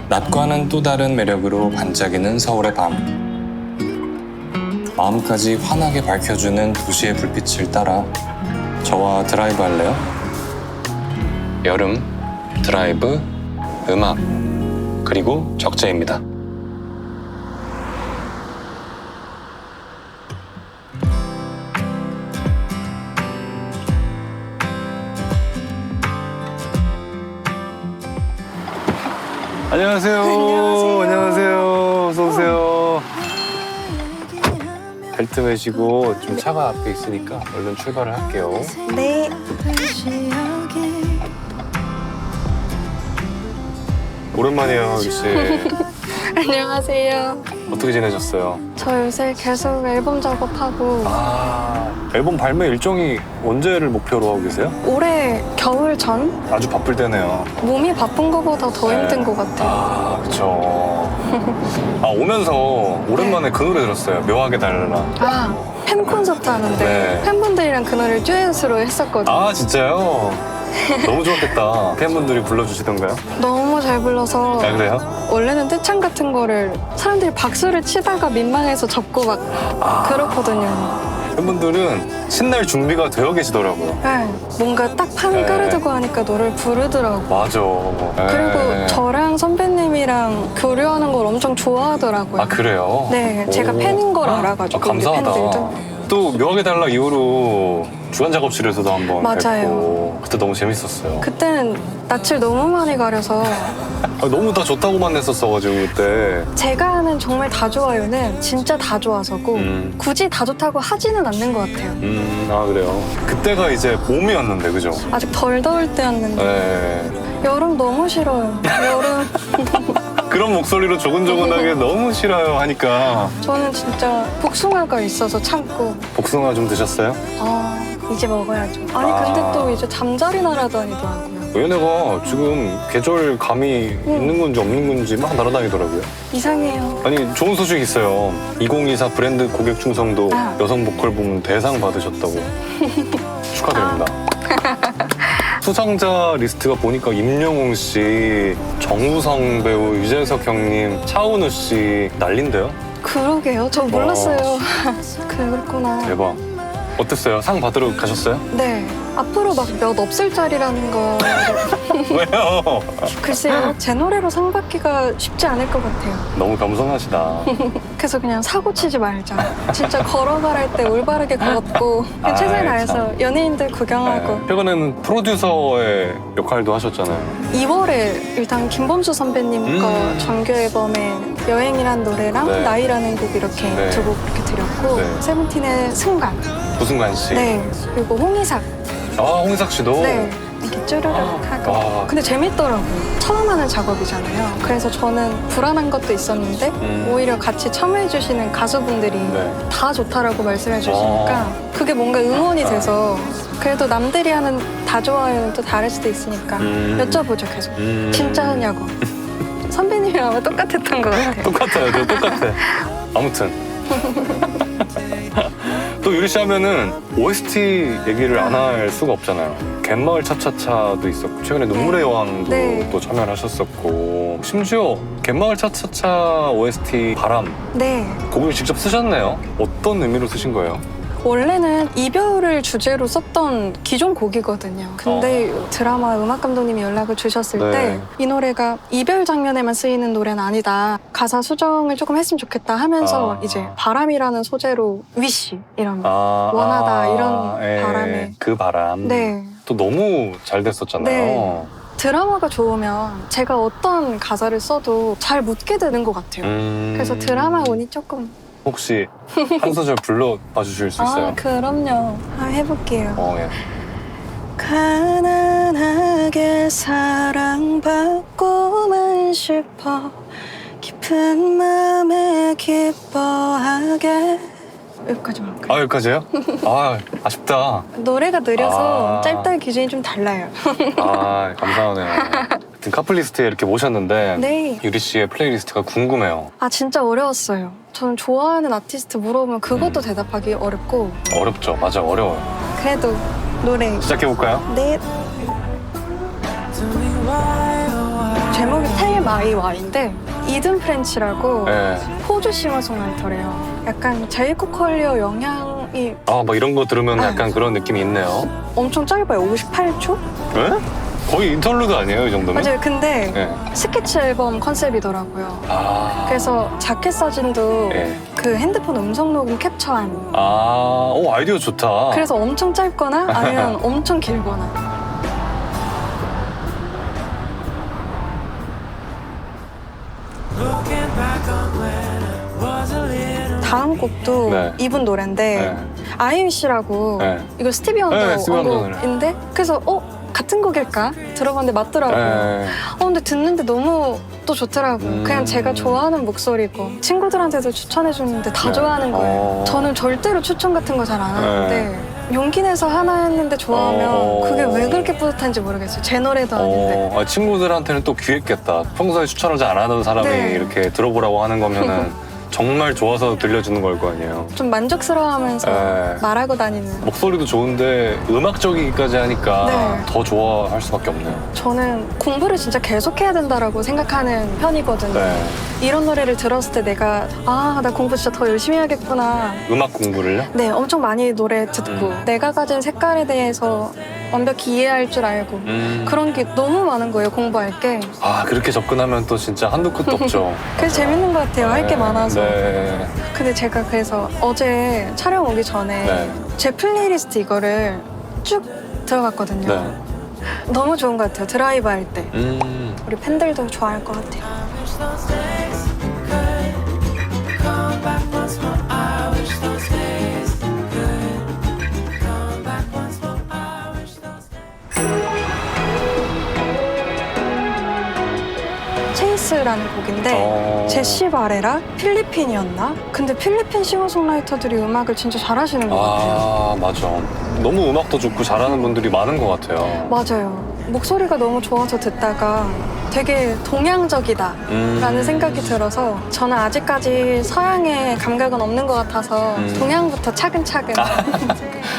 낮과는 또 다른 매력으로 반짝이는 서울의 밤. 마음까지 환하게 밝혀주는 도시의 불빛을 따라 저와 드라이브 할래요? 여름, 드라이브, 음악, 그리고 적재입니다. 안녕하세요. 안녕하세요. 어서 오세요. 벨트 매시고 좀 차가 앞에 있으니까 얼른 출발을 할게요. 네. 오랜만이에요, 유리 씨. 안녕하세요. 어떻게 지내셨어요? 저 요새 계속 앨범 작업하고 앨범 발매 일정이 언제를 목표로 하고 계세요? 올해 겨울 전 아주 바쁠 때네요. 몸이 바쁜 것보다 더 네. 힘든 것 같아요. 그쵸. 오면서 오랜만에 그 노래 들었어요. 묘하게 달라. 팬 콘서트 하는데 네. 팬분들이랑 그 노래를 듀엣으로 했었거든요. 진짜요? 너무 좋았겠다. 팬분들이 불러주시던가요? 너무 잘 불러서 그래요? 원래는 떼창 같은 거를 사람들이 박수를 치다가 민망해서 접고 막 그렇거든요. 팬분들은 신날 준비가 되어 계시더라고요. 네. 뭔가 딱 판을 네. 깔아두고 하니까 노래를 부르더라고요. 맞아. 그리고 저랑 선배님이랑 교류하는 걸 엄청 좋아하더라고요. 그래요? 네, 제가 오. 팬인 걸 알아가지고 우리 감사하다. 팬들도. 또 묘하게 달라 이후로 주간 작업실에서도 한번 맞아요. 뵙고 그때 너무 재밌었어요. 그때는 낯을 너무 많이 가려서 너무 다 좋다고만 했었어가지고 그때. 제가 하는 정말 다 좋아요는 진짜 다 좋아서고 음. 굳이 다 좋다고 하지는 않는 것 같아요. 그래요. 그때가 이제 봄이었는데 그죠? 아직 덜 더울 때였는데 네. 여름 너무 싫어요. 여름 그런 목소리로 조근조근하게 너무 싫어요 하니까. 저는 진짜 복숭아가 있어서 참고 복숭아 좀 드셨어요? 이제 먹어야죠. 아니 근데 또 이제 잠자리 날아다니더라고요. 얘네가 지금 계절 감이 있는 건지 없는 건지 막 날아다니더라고요. 이상해요. 아니 좋은 소식이 있어요. 2024 브랜드 고객 충성도 여성 보컬 부문 대상 받으셨다고. 축하드립니다. 수상자 리스트가 보니까 임영웅 씨, 정우성 배우, 유재석 형님, 차은우 씨 난린데요? 그러게요. 저 몰랐어요. 그렇구나. 대박. 어땠어요? 상 받으러 가셨어요? 네. 앞으로 막 몇 없을 자리라는 거. 왜요? 글쎄요. 제 노래로 상 받기가 쉽지 않을 것 같아요. 너무 겸손하시다. 그래서 그냥 사고 치지 말자. 진짜 걸어갈 때 올바르게 걷고 그냥 최선을 다해서 연예인들 구경하고. 네. 최근에는 프로듀서의 역할도 하셨잖아요. 2월에 일단 김범수 선배님 거 정규 앨범에 여행이란 노래랑 네. 나이라는 곡 이렇게 네. 두 곡 이렇게 드렸고 네. 세븐틴의 승관. 구승관 씨. 네. 그리고 홍이삭. 홍인삭 씨도. 네. 이렇게 쭈르륵 하고. 근데 재밌더라고요. 처음 하는 작업이잖아요. 그래서 저는 불안한 것도 있었는데 오히려 같이 참여해주시는 가수분들이 네. 다 좋다라고 말씀해주시니까 그게 뭔가 응원이 돼서 그래도 남들이 하는 다 좋아요는 또 다를 수도 있으니까 여쭤보죠 계속. 진짜 하냐고. 선배님이랑 아마 똑같았던 것 같아요. 똑같아요. 저 똑같아. 아무튼. 또 유리 씨 하면은 OST 얘기를 안 할 수가 없잖아요. 갯마을 차차차도 있었고 최근에 눈물의 여왕도 네. 또 참여를 하셨었고 심지어 갯마을 차차차 OST 바람 네. 곡을 직접 쓰셨네요. 어떤 의미로 쓰신 거예요? 원래는 이별을 주제로 썼던 기존 곡이거든요. 근데 드라마 음악 감독님이 연락을 주셨을 네. 때 이 노래가 이별 장면에만 쓰이는 노래는 아니다. 가사 수정을 조금 했으면 좋겠다 하면서 이제 바람이라는 소재로 위시 이런 원하다 이런 바람에 그 바람. 네. 또 너무 잘 됐었잖아요. 네. 드라마가 좋으면 제가 어떤 가사를 써도 잘 묻게 되는 것 같아요. 그래서 드라마 운이 조금 혹시 한 소절 불러봐 주실 수 있어요? 그럼요. 해볼게요. 예. 가난하게 사랑받고만 싶어 깊은 맘에 기뻐하게 여기까지만 할까요? 여기까지요? 아쉽다. 노래가 느려서 짧다 기준이 좀 달라요. 감사하네요. 하여튼 카플리스트에 이렇게 모셨는데 네. 유리 씨의 플레이리스트가 궁금해요. 진짜 어려웠어요. 저는 좋아하는 아티스트 물어보면 그것도 대답하기 어렵고 어렵죠. 맞아, 어려워요. 그래도 노래 시작해볼까요? 네. 제목이 텔 마이 와인데 이든 프렌치라고 네. 호주 싱어송라이터래요. 약간 제이콥 컬리어 영향이 아, 막 이런 거 들으면 네. 약간 그런 느낌이 있네요. 엄청 짧아요. 58초? 네? 거의 인터루드 아니에요, 이 정도면? 맞아요. 근데 네. 스케치 앨범 컨셉이더라고요. 아. 그래서 자켓 사진도 네. 그 핸드폰 음성 녹음 캡처한. 아, 오, 아이디어 좋다. 그래서 엄청 짧거나 아니면 엄청 길거나. 다음 곡도 네. 이분 노래인데 네. 아이유씨라고 네. 이거 스티비 네, 원더 스티비 원더 노래. 원곡인데 그래서 같은 곡일까? 들어봤는데 맞더라고요. 네. 근데 듣는데 너무 또 좋더라고. 그냥 제가 좋아하는 목소리고 친구들한테도 추천해줬는데 다 네. 좋아하는 거예요. 어. 저는 절대로 추천 같은 거 잘 안 하는데 용기 내서 하나 했는데 좋아하면 어. 그게 왜 그렇게 뿌듯한지 모르겠어요. 제 노래도 아닌데. 친구들한테는 또 귀했겠다. 평소에 추천을 잘 안 하던 사람이 네. 이렇게 들어보라고 하는 거면은 정말 좋아서 들려주는 걸 거 아니에요. 좀 만족스러워하면서 네. 말하고 다니는. 목소리도 좋은데 음악적이기까지 하니까 네. 더 좋아할 수밖에 없네요. 저는 공부를 진짜 계속해야 된다라고 생각하는 편이거든요. 네. 이런 노래를 들었을 때 내가 나 공부 진짜 더 열심히 해야겠구나. 음악 공부를요? 네, 엄청 많이 노래 듣고 내가 가진 색깔에 대해서 완벽히 이해할 줄 알고 그런 게 너무 많은 거예요, 공부할 게. 아, 그렇게 접근하면 또 진짜 한도 끝도 없죠. 그래서 재밌는 것 같아요, 할 게 네. 많아서. 네. 근데 제가 그래서 어제 촬영 오기 전에 네. 제 플레이리스트 이거를 쭉 들어봤거든요. 네. 너무 좋은 것 같아요, 드라이브 할 때. 우리 팬들도 좋아할 것 같아요. 체이스라는 곡인데 제시 바레라? 필리핀이었나? 근데 필리핀 싱어송라이터들이 음악을 진짜 잘하시는 것 같아요. 아, 맞아. 너무 음악도 좋고 잘하는 분들이 많은 것 같아요. 맞아요. 목소리가 너무 좋아서 듣다가 되게 동양적이다 라는 생각이 들어서 저는 아직까지 서양의 감각은 없는 것 같아서 동양부터 차근차근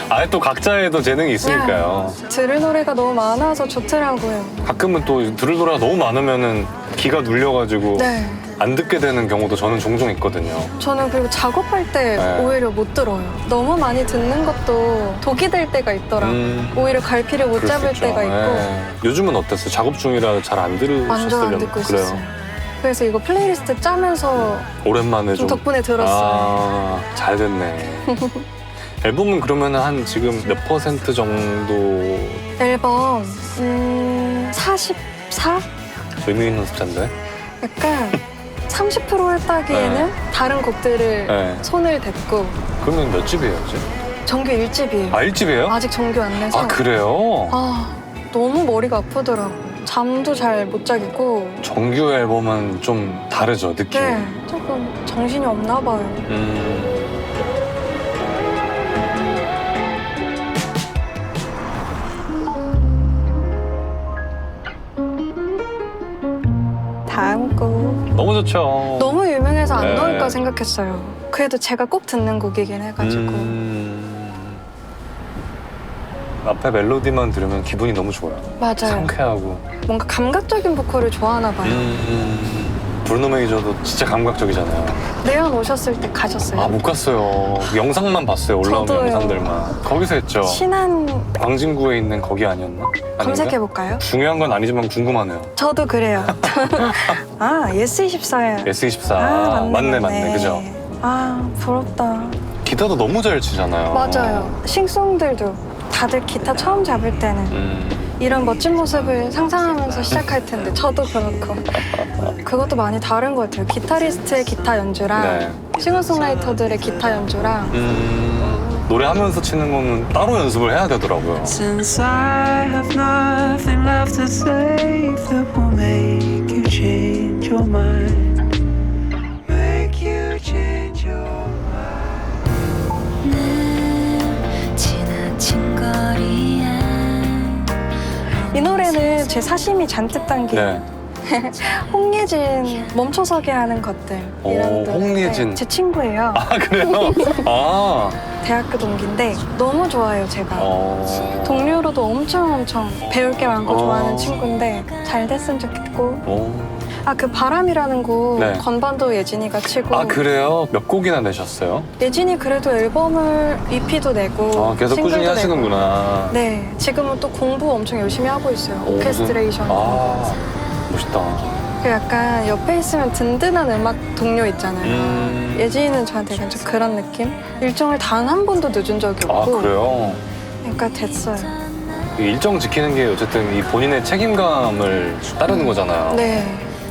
아예 또 각자의 또 재능이 있으니까요. 들을 노래가 너무 많아서 좋더라고요. 가끔은 또 들을 노래가 너무 많으면은 귀가 눌려가지고 네. 안 듣게 되는 경우도 저는 종종 있거든요. 저는 그리고 작업할 때 네. 오히려 못 들어요. 너무 많이 듣는 것도 독이 될 때가 있더라고요. 오히려 갈피를 못 그럴 수 잡을 있죠. 때가 있고 네. 요즘은 어땠어요? 작업 중이라 잘 안 들으셨어요? 완전 안 듣고 있었어요. 그래서 이거 플레이리스트 짜면서 오랜만에 좀 덕분에 들었어요. 아, 잘 됐네. 앨범은 그러면 한 지금 몇 % 정도 앨범 44? 의미 있는 숫자인데? 약간 30% 했다기에는 네. 다른 곡들을 네. 손을 댔고 그러면 몇 집이에요, 지금? 정규 1집이에요. 아, 1집이에요? 아직 정규 안 내서 아, 그래요? 너무 머리가 아프더라고. 잠도 잘 못 자겠고 정규 앨범은 좀 다르죠, 느낌이? 네, 조금 정신이 없나 봐요. 다음 곡 너무 좋죠. 너무 유명해서 안 네. 넣을까 생각했어요. 그래도 제가 꼭 듣는 곡이긴 해가지고 앞에 멜로디만 들으면 기분이 너무 좋아요. 맞아요. 상쾌하고. 뭔가 감각적인 보컬을 좋아하나 봐요. 브루노 메이저도 진짜 감각적이잖아요. 내한 오셨을 때 가셨어요? 아, 못 갔어요. 영상만 봤어요. 올라온 저도요. 영상들만. 거기서 했죠. 신한 광진구에 있는 거기 아니었나? 아닌가? 검색해볼까요? 중요한 건 아니지만 궁금하네요. 저도 그래요. 예스24야. S24. 맞네. 그죠? 부럽다. 기타도 너무 잘 치잖아요. 맞아요. 싱송들도 다들 기타 처음 잡을 때는 이런 멋진 모습을 상상하면서 시작할 텐데 저도 그렇고 그것도 많이 다른 것 같아요. 기타리스트의 기타 연주랑 네. 싱어송라이터들의 기타 연주랑 노래하면서 치는 거는 따로 연습을 해야 되더라고요. Since I have nothing left to say that will make you change your mind. Make you change your 이 노래는 제 사심이 잔뜩 담긴 네. 홍예진 멈춰서게 하는 것들 이라는 오, 노래인데 홍예진. 제 친구예요. 아, 그래요? 아. 대학교 동기인데 너무 좋아해요, 제가. 동료로도 엄청 배울 게 많고 좋아하는 친구인데 잘 됐으면 좋겠고. 아, 그 바람이라는 곡 네. 건반도 예진이가 치고. 아, 그래요? 몇 곡이나 내셨어요? 예진이 그래도 앨범을 EP도 내고 계속 꾸준히 싱글도 하시는구나. 내고. 네, 지금은 또 공부 엄청 열심히 하고 있어요. 오케스트레이션. 멋있다. 그 약간 옆에 있으면 든든한 음악 동료 있잖아요. 예진이는 저한테 약간 좀 그런 느낌? 일정을 단 한 번도 늦은 적이 없고. 그래요? 그러니까 됐어요. 이 일정 지키는 게 어쨌든 이 본인의 책임감을 따르는 거잖아요. 네.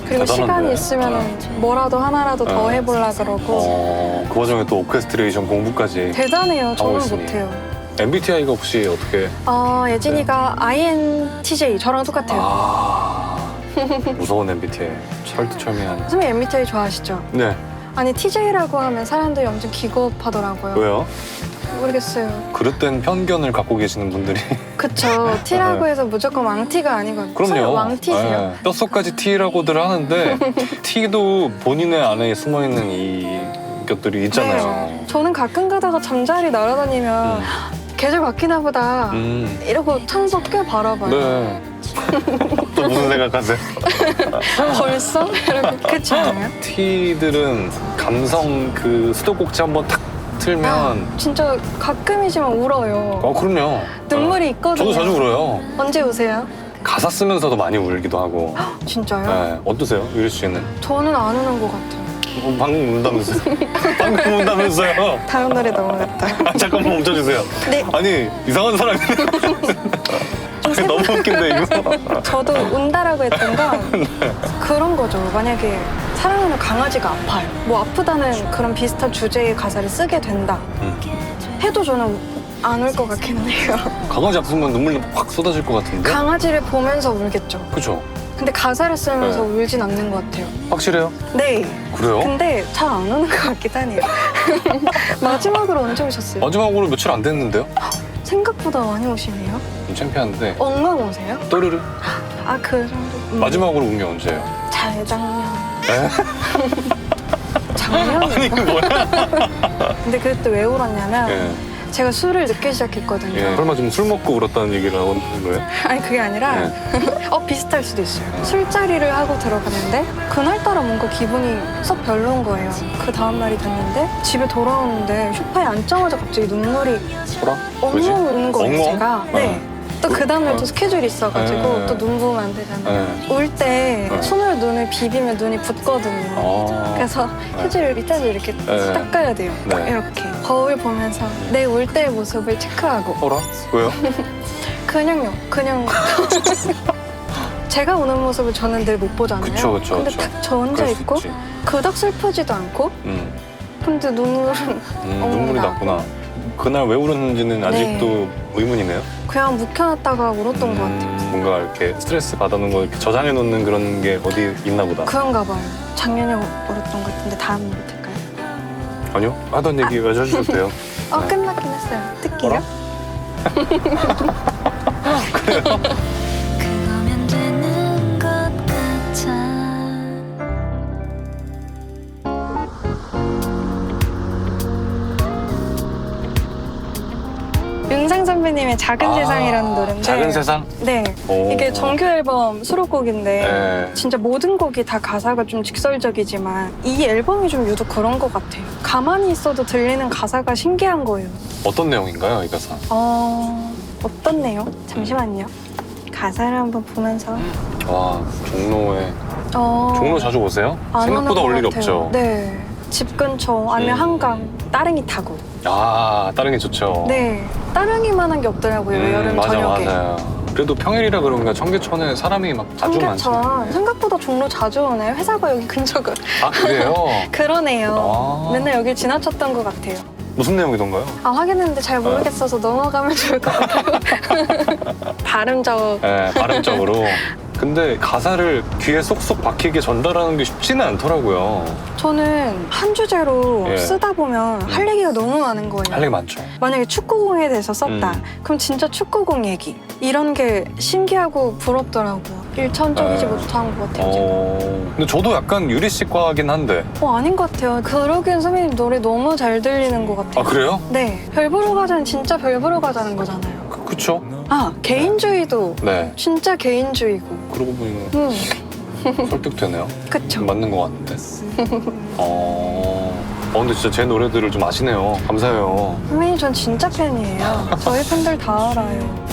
그리고 대단한데. 시간이 있으면 뭐라도 하나라도 더 해보려 그러고. 그 와중에 또 오케스트레이션 공부까지. 대단해요. 하고 저는 있으니. 못해요. MBTI가 혹시 어떻게? 예진이가 INTJ 저랑 똑같아요. 무서운 MBTI. 철두철미한. 선생님 MBTI 좋아하시죠? 네. 아니 TJ라고 하면 사람들이 엄청 기겁하더라고요. 왜요? 모르겠어요. 그릇된 편견을 갖고 계시는 분들이. 그쵸. T라고 해서 무조건 왕티가 아니거든요. 그럼요. 선생님 왕티세요? 네. 뼛속까지 T라고들 하는데 T도 본인의 안에 숨어있는 이 것들이 있잖아요. 네. 저는 가끔 가다가 잠자리 날아다니면 계절 바뀌나 보다 이러고 창석 꽤 바라봐요. 네. 또 무슨 생각하세요? 벌써? 이렇게 그렇지 않아요? T들은 감성 그 수도꼭지 한번 탁 틀면 진짜 가끔이지만 울어요. 그럼요. 눈물이 있거든요. 저도 자주 울어요. 언제 우세요? 가사 쓰면서도 많이 울기도 하고. 진짜요? 네. 어떠세요? 유리 씨는? 저는 안 우는 것 같아요. 방금 운다면서요? 방금 운다면서요? 다른 노래 넘어갔다. 잠깐만 멈춰주세요. 네. 아니 이상한 사람이네. 너무 웃긴데 이거. 저도 운다라고 했던 건 그런 거죠. 만약에 사랑하는 강아지가 아파요. 뭐 아프다는 그런 비슷한 주제의 가사를 쓰게 된다. 해도 저는 안 울 것 같기는 해요. 강아지 아프면 눈물 확 쏟아질 것 같은데? 강아지를 보면서 울겠죠. 그죠? 근데 가사를 쓰면서 네. 울진 않는 것 같아요. 확실해요? 네. 그래요? 근데 잘 안 우는 것 같긴 하네요. 마지막으로 언제 오셨어요? 마지막으로 며칠 안 됐는데요? 생각보다 많이 오시네요. 좀 창피한데 엉망 오세요? 또르르 아, 그 정도? 마지막으로 온 게 언제예요? 잘작년. 에? 작년이요? 아니 이거 뭐야? 근데 그때 왜 울었냐면 예. 제가 술을 늦게 시작했거든요. 예. 설마 지금 술 먹고 울었다는 얘기를 하는 거예요? 아니 그게 아니라 비슷할 수도 있어요. 술자리를 하고 들어갔는데 그날따라 뭔가 기분이 썩 별로인 거예요. 그 다음날이 됐는데 집에 돌아오는데 소파에 앉자마자 갑자기 눈물이 소라? 뭐지? 엉엉 우는 거예요. 엉엉? 제가. 네. 또 그 다음날 또 스케줄이 있어가지고 네. 또 눈 부으면 안 되잖아요. 네. 울 때 네. 손으로 눈을 비비면 눈이 붓거든요. 그래서 휴지를 밑에서 이렇게 네. 닦아야 돼요. 네. 이렇게 거울 보면서 내 울 때의 모습을 체크하고 소라? 왜요? 그냥요. 제가 우는 모습을 저는 늘 못 보잖아요. 그쵸. 근데 딱 저 혼자 그럴 수 있고 있지. 그닥 슬프지도 않고 근데 눈물은 눈물이 나고. 났구나. 그날 왜 울었는지는 아직도 의문이네요. 그냥 묵혀놨다가 울었던 것 같아요. 뭔가 이렇게 스트레스 받아놓은 거 이렇게 저장해 놓는 그런 게 어디 있나 보다. 그런가 봐요. 작년에 울었던 것 같은데 다음 못할까요? 아니요. 하던 얘기 왜 해주셔도 돼요. 네. 끝났긴 했어요. 듣기요? 그거면 되는 것 같아. 윤상 선배님의 작은 세상이라는 노래인데 작은 세상? 네. 오. 이게 정규 앨범 수록곡인데 네. 진짜 모든 곡이 다 가사가 좀 직설적이지만 이 앨범이 좀 유독 그런 것 같아요. 가만히 있어도 들리는 가사가 신기한 거예요. 어떤 내용인가요, 이 가사? 어떤 내용? 잠시만요. 가사를 한번 보면서 와, 종로에. 종로 자주 오세요? 안 생각보다 오는 올 것 일 같아요. 없죠? 네. 집 근처 아니면 한강 따릉이 타고. 따릉이 좋죠. 네. 따릉이만한 게 없더라고요. 여름 맞아, 저녁에. 맞아요. 그래도 평일이라 그런가 청계천에 사람이 막 아주 많죠. 청계천 생각보다 종로 자주 오네요. 회사가 여기 근처가. 아, 그래요? 그러네요. 아. 맨날 여길 지나쳤던 것 같아요. 무슨 내용이던가요? 확인했는데 잘 모르겠어서 넘어가면 좋을 것 같아요. 발음적. 네, 발음적으로. 근데 가사를 귀에 쏙쏙 박히게 전달하는 게 쉽지는 않더라고요. 저는 한 주제로 예. 쓰다 보면 할 얘기가 너무 많은 거예요. 할 얘기 많죠. 만약에 축구공에 대해서 썼다. 그럼 진짜 축구공 얘기. 이런 게 신기하고 부럽더라고요. 일천적이지 네. 못한 것 같아요. 제가. 근데 저도 약간 유리 씨과긴 한데. 아닌 것 같아요. 그러기엔 선배님 노래 너무 잘 들리는 것 같아요. 아 그래요? 네. 별 보러 가자는 진짜 별 보러 가자는 거잖아요. 그쵸? 아, 개인주의도 네. 진짜 개인주의고. 그러고 보니 설득되네요. 그쵸. 맞는 것 같은데. 근데 진짜 제 노래들을 좀 아시네요. 감사해요. 선배님 전 진짜 팬이에요. 저희 팬들 다 알아요.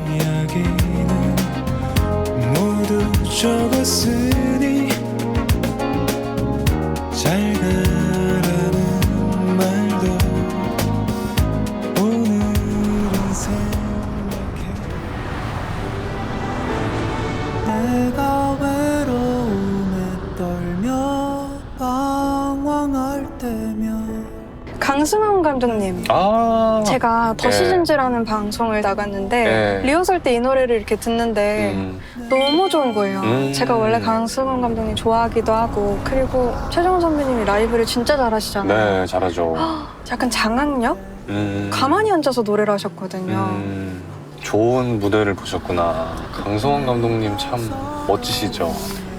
이야기는 모두 적었으니 잘 가라는 말도 오늘은 생각해 내가 외로움에 떨며 방황할 때면 강승원 감독님. 제가 더 예. 시즌즈라는 방송을 나갔는데 예. 리허설 때 이 노래를 이렇게 듣는데 너무 좋은 거예요. 제가 원래 강승원 감독님 좋아하기도 하고 그리고 최정원 선배님이 라이브를 진짜 잘하시잖아요. 네, 잘하죠. 약간 장악력? 가만히 앉아서 노래를 하셨거든요. 좋은 무대를 보셨구나. 강성원 감독님 참 멋지시죠.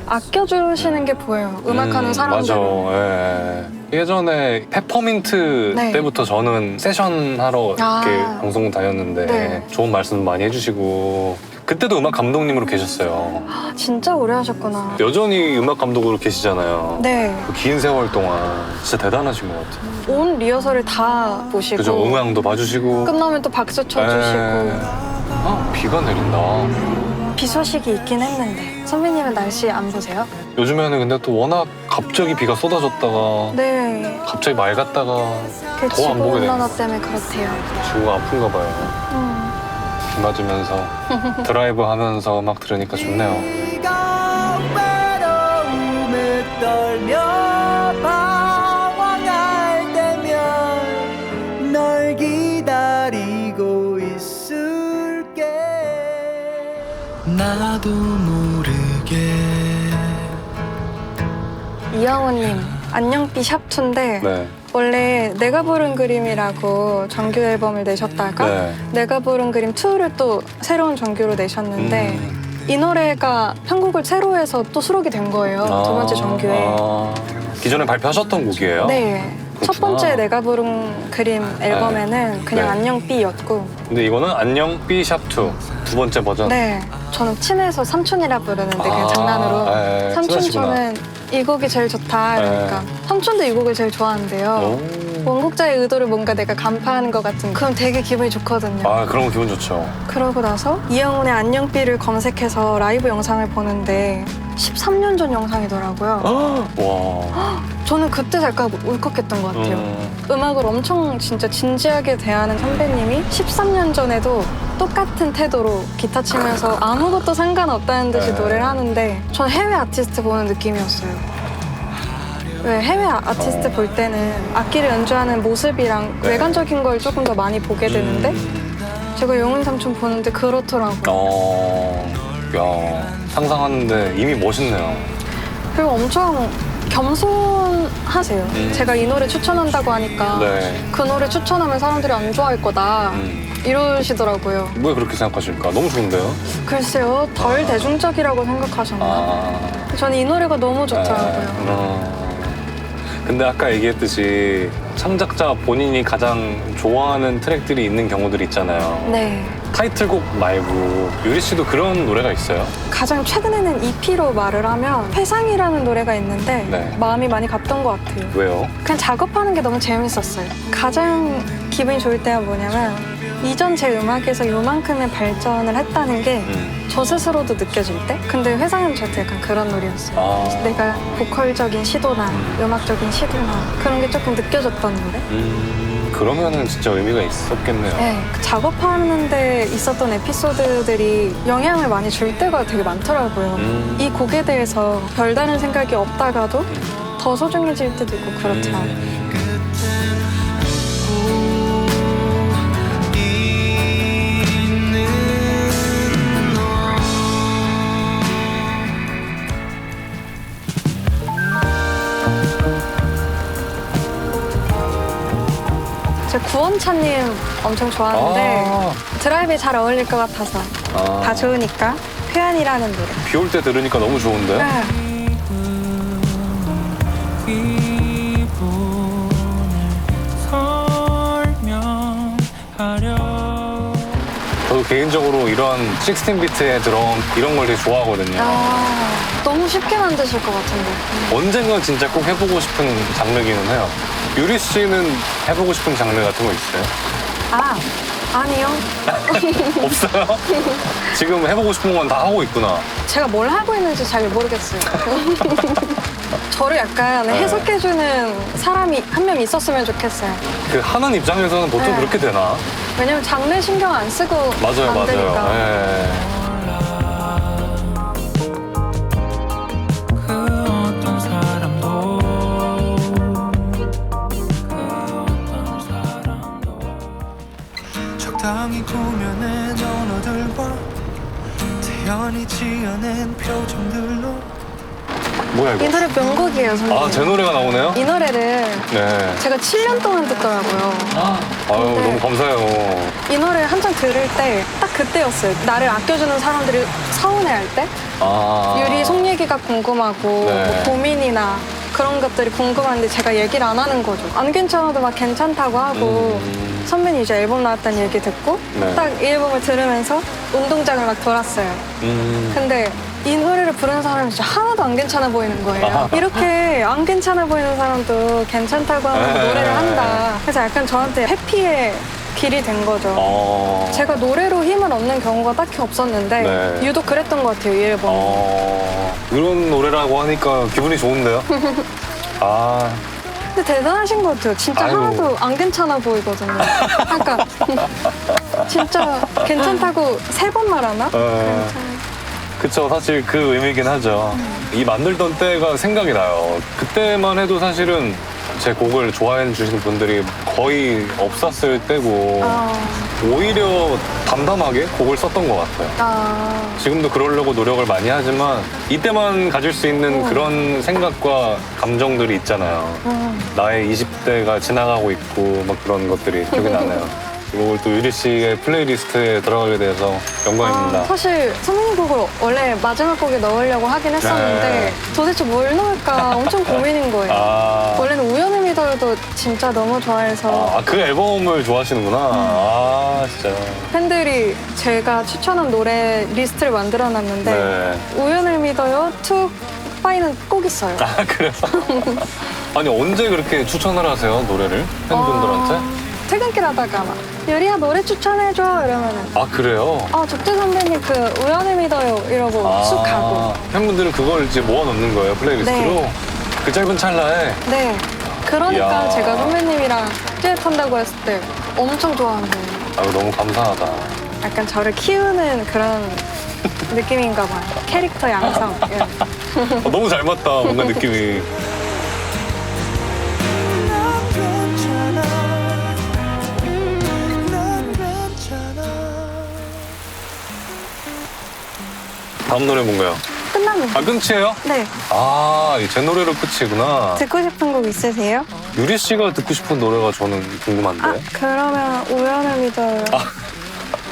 아껴주시는 게 보여요. 음악하는 사람들은. 맞아. 예. 예전에 페퍼민트 네. 때부터 저는 세션 하러 이렇게 방송 다녔는데 네. 좋은 말씀 많이 해주시고 그때도 음악 감독님으로 계셨어요. 진짜 오래 하셨구나. 여전히 음악 감독으로 계시잖아요. 네. 그 긴 세월 동안 진짜 대단하신 것 같아요. 온 리허설을 다 보시고 그죠? 음향도 봐주시고. 끝나면 또 박수 쳐주시고 비가 내린다. 비 소식이 있긴 했는데 선배님은 날씨 안 보세요? 요즘에는 근데 또 워낙 갑자기 비가 쏟아졌다가 네. 갑자기 맑았다가 그 더 안 보게 돼요. 지구온난화 때문에 그렇대요. 지구가 아픈가 봐요. 비 맞으면서 드라이브 하면서 음악 들으니까 좋네요. 네가 외로움에 떨며 방황할 때면 널 기다리고 있을게 나도 모르게 이영호님 안녕비 샵2인데 네. 원래 내가 부른 그림이라고 정규 앨범을 내셨다가 네. 내가 부른 그림 2를 또 새로운 정규로 내셨는데 이 노래가 편곡을 새로 해서 또 수록이 된 거예요. 두 번째 정규에. 기존에 발표하셨던 곡이에요? 네. 첫 그렇구나. 번째 내가 부른 그림 앨범에는 그냥 네. 안녕 B였고 근데 이거는 안녕 B샵2 두 번째 버전. 네. 저는 친해서 삼촌이라 부르는데 그냥 장난으로 네, 삼촌 친하시구나. 저는 이 곡이 제일 좋다 이러니까 삼촌도 이 곡을 제일 좋아한대요. 원곡자의 의도를 뭔가 내가 간파하는 것 같은 그럼 되게 기분이 좋거든요. 그런 거 기분 좋죠. 그러고 나서 이영훈의 안녕비를 검색해서 라이브 영상을 보는데 13년 전 영상이더라고요. 와. 저는 그때 잠깐 울컥했던 것 같아요. 음악을 엄청 진짜 진지하게 대하는 선배님이 13년 전에도 똑같은 태도로 기타 치면서 아무것도 상관없다는 듯이 노래를 하는데 전 해외 아티스트 보는 느낌이었어요. 왜 해외 아티스트 볼 때는 악기를 연주하는 모습이랑 외관적인 걸 조금 더 많이 보게 되는데 제가 영훈 삼촌 보는데 그렇더라고요. 야, 상상하는데 이미 멋있네요. 그리고 엄청 겸손하세요. 제가 이 노래 추천한다고 하니까 네. 그 노래 추천하면 사람들이 안 좋아할 거다 이러시더라고요. 왜 그렇게 생각하실까? 너무 좋은데요? 글쎄요, 덜 대중적이라고 생각하셨나? 저는 이 노래가 너무 좋더라고요. 근데 아까 얘기했듯이 창작자 본인이 가장 좋아하는 트랙들이 있는 경우들이 있잖아요. 네. 타이틀곡 말고 유리 씨도 그런 노래가 있어요? 가장 최근에는 EP로 말을 하면 회상이라는 노래가 있는데 네. 마음이 많이 갔던 것 같아요. 왜요? 그냥 작업하는 게 너무 재밌었어요. 가장 기분이 좋을 때가 뭐냐면 이전 제 음악에서 요만큼의 발전을 했다는 게 저 스스로도 느껴질 때? 근데 회상은 저한테 약간 그런 노래였어요. 내가 보컬적인 시도나 음악적인 시도나 그런 게 조금 느껴졌던 노래? 그러면은 진짜 의미가 있었겠네요. 네, 그 작업하는데 있었던 에피소드들이 영향을 많이 줄 때가 되게 많더라고요. 이 곡에 대해서 별다른 생각이 없다가도 더 소중해질 때도 있고 그렇더라고요. 제가 구원차님 엄청 좋아하는데 드라이브에 잘 어울릴 것 같아서 다 좋으니까 표현이라는 노래. 비 올 때 들으니까 너무 좋은데? 네. 저도 개인적으로 이런 16비트의 드럼 이런 걸 되게 좋아하거든요. 너무 쉽게 만드실 것 같은데. 언젠가 진짜 꼭 해보고 싶은 장르기는 해요. 유리 씨는 해보고 싶은 장르 같은 거 있어요? 아니요. 없어요? 지금 해보고 싶은 건 다 하고 있구나. 제가 뭘 하고 있는지 잘 모르겠어요. 저를 약간 네. 해석해주는 사람이 한 명 있었으면 좋겠어요. 그 하는 입장에서는 보통 네. 그렇게 되나? 왜냐면 장르 신경 안 쓰고 맞아요, 만드니까. 맞아요. 네. 그 어떤 사람도 적당히 꾸며낸 언어들과 태연히 지어낸 표정들로 뭐야 이 이거? 노래 명곡이에요, 선생님. 아, 제 노래가 나오네요? 이 노래를 네. 제가 7년 동안 듣더라고요. 아유, 네. 너무 감사해요. 이 노래 한창 들을 때 딱 그때였어요. 나를 아껴주는 사람들이 서운해할 때 유리 속 얘기가 궁금하고 네. 뭐 고민이나 그런 것들이 궁금한데 제가 얘기를 안 하는 거죠. 안 괜찮아도 막 괜찮다고 하고 선배님 이제 앨범 나왔다는 얘기 듣고 네. 딱 이 앨범을 들으면서 운동장을 막 돌았어요. 근데 이 노래를 부르는 사람이 진짜 하나도 안 괜찮아 보이는 거예요. 이렇게 안 괜찮아 보이는 사람도 괜찮다고 하는 네. 노래를 한다. 그래서 약간 저한테 해피의 길이 된 거죠. 제가 노래로 힘을 얻는 경우가 딱히 없었는데 네. 유독 그랬던 것 같아요, 이 앨범. 이런 노래라고 하니까 기분이 좋은데요? 아, 근데 대단하신 것 같아요. 진짜 아이고. 하나도 안 괜찮아 보이거든요. 그러니까 진짜 괜찮다고 3번 말하나? 그쵸. 사실 그 의미긴 하죠. 이 만들던 때가 생각이 나요. 그때만 해도 사실은 제 곡을 좋아해 주시는 분들이 거의 없었을 때고 오히려 담담하게 곡을 썼던 것 같아요. 지금도 그러려고 노력을 많이 하지만 이때만 가질 수 있는 그런 생각과 감정들이 있잖아요. 나의 20대가 지나가고 있고 막 그런 것들이 기억이 나네요. 이걸 또 유리 씨의 플레이리스트에 들어가게 돼서 영광입니다. 사실 선배님 곡을 원래 마지막 곡에 넣으려고 하긴 했었는데 네. 도대체 뭘 넣을까 엄청 고민인 거예요. 원래는 우연의 미더도 진짜 너무 좋아해서 그 앨범을 좋아하시는구나. 진짜. 팬들이 제가 추천한 노래 리스트를 만들어놨는데 네. 우연을 믿어요, 툭, 파이는 꼭 있어요. 그래서? 아니, 언제 그렇게 추천을 하세요, 노래를? 팬분들한테? 퇴근길 하다가 막 유리야 노래 추천해줘 이러면은 그래요? 적재 선배님 그 우연을 믿어요 이러고 쑥 가고. 팬분들은 그걸 이제 모아놓는 거예요, 플레이리스트로? 네. 그 짧은 찰나에? 네. 그러니까 이야. 제가 선배님이랑 듀엣 한다고 했을 때 엄청 좋아하는 거예요. 아유, 너무 감사하다. 약간 저를 키우는 그런 느낌인가 봐요. 캐릭터 양성. 이런. 너무 잘 맞다, 뭔가 느낌이. 다음 노래 뭔가요? 끝나면. 끝이에요? 네. 제 노래로 끝이구나. 듣고 싶은 곡 있으세요? 유리 씨가 듣고 싶은 노래가 저는 궁금한데. 그러면 우연을 믿어요.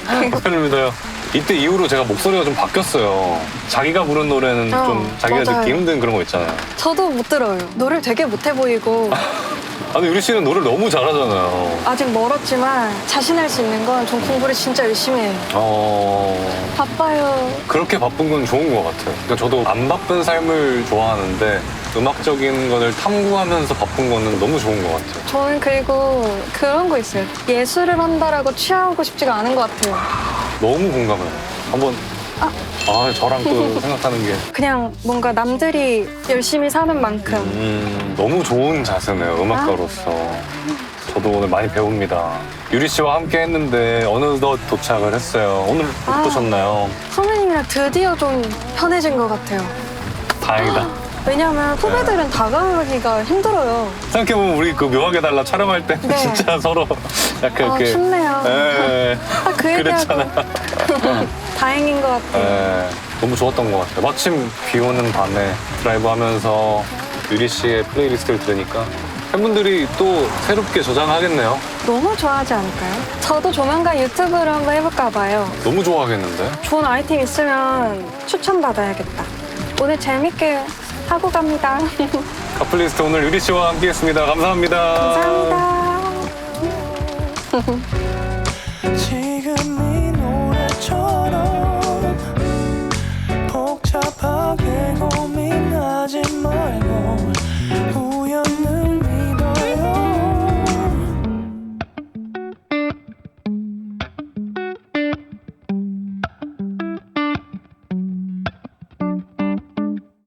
우연을 믿어요. 이때 이후로 제가 목소리가 좀 바뀌었어요. 자기가 부른 노래는 좀 자기가 맞아요. 듣기 힘든 그런 거 있잖아요. 저도 못 들어요. 노래를 되게 못해 보이고 아니, 유리 씨는 노래를 너무 잘하잖아요. 아직 멀었지만 자신할 수 있는 건 전 공부를 진짜 열심히 해요. 바빠요. 그렇게 바쁜 건 좋은 것 같아요. 그러니까 저도 안 바쁜 삶을 좋아하는데 음악적인 거를 탐구하면서 바쁜 거는 너무 좋은 것 같아요. 저는 그리고 그런 거 있어요. 예술을 한다라고 취하고 싶지가 않은 것 같아요. 너무 공감해요. 한번 저랑 또 생각하는 게 그냥 뭔가 남들이 열심히 사는 만큼 너무 좋은 자세네요, 음악가로서. 저도 오늘 많이 배웁니다. 유리 씨와 함께 했는데 어느덧 도착을 했어요. 오늘 어떠셨나요? 선배님이랑 드디어 좀 편해진 것 같아요. 다행이다. 왜냐면 후배들은 다가가기가 힘들어요. 생각해보면 우리 그 묘하게 달라 촬영할 때 네. 진짜 서로 약간 이렇게 춥네요. 예, 그 얘기하고 그랬잖아. 다행인 것 같아요. 예, 너무 좋았던 것 같아요. 마침 비 오는 밤에 드라이브 하면서 유리 씨의 플레이리스트를 들으니까 팬분들이 또 새롭게 저장하겠네요. 너무 좋아하지 않을까요? 저도 조만간 유튜브를 한번 해볼까 봐요. 너무 좋아하겠는데? 좋은 아이템 있으면 추천받아야겠다. 오늘 재밌게 하고 갑니다. 카플리스트 오늘 유리 씨와 함께했습니다. 감사합니다. 감사합니다. to